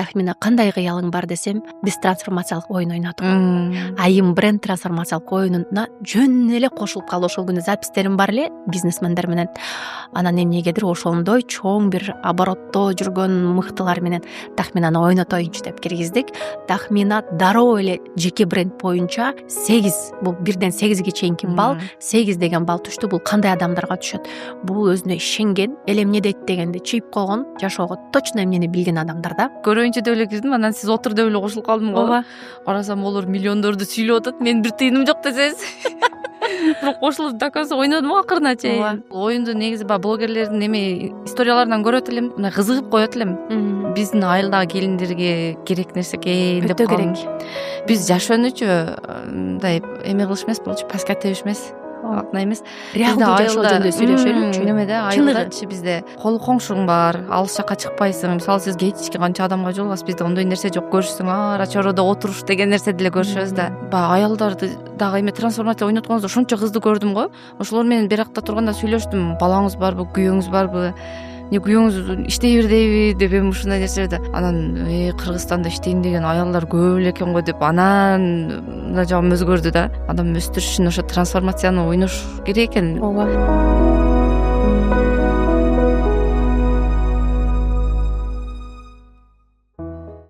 тахмина кандай кыялың бар десем, биз трансформациялык оюн ойнодук. Айым бренд трансформациялык оюнуна жөн эле кошулуп калып ошол күнү запистерим бар эле бизнесмендер менен. Анан эмнегедир ошондой чоң бир оборотто жүргөн мыктылар менен тахминаны ойнотоюнчу деп киргиздик. Тахмина дароо эле жеке бренд боюнча 8, бул 1ден 8ге чейинки балл, 8 деген балл түштү. Бул кандай адамдарга түшөт? Бул өзүнө ишенген, эл эмне дейт дегенди чийип койгон, жашоого точно эмнени билген адамдар да. Көрөйүнчү деп эле кирдим, анан сиз отур деп эле кошулуп калдым го. Ооба. Карасам олор миллиондорду сүйлөп атат, мен бир тыйыным жок десеңиз. Бирок кошулуп дакасы ойнодум акырына чейин. Оюнду негизи блогерлердин эми историяларынан көрөт элем, мына кызыгып коет элем. Биздин айылдагы келиндерге керек нерсе экен деп керек. Биз жашоонучу мындай эме кылыш эмес болчу, паска тебиш эмес. Акна эмес. Реалдуу жашоо жөнүндө сүйлөшөлүчү. Немеде айылдачы бизде кол коңшуң бар, алыс жакка чыкпайсың. Мисалы сиз кечке канча адамга жолугасыз, бизде ондой нерсе жок. Көрүшсүң, ара чороодо отуруш деген нерсе деле көрүшөбүз да. Баягы аялдарды дагы эме трансформация ойнотконуңузда ошончо кызды көрдүм го. Ошолор менен бир жакта турганда сүйлөштүм. Балаңыз барбы, күйөөңүз барбы? Не күйөөңүз иштей бир дейби деп эми ушундай нерселерди. Анан Кыргызстанда иштейм деген аялдар көп эле экен го деп анан мына жагым өзгөрдү да. Адам өстүрүш үчүн ошо трансформацияны ойнош керек экен. Ооба.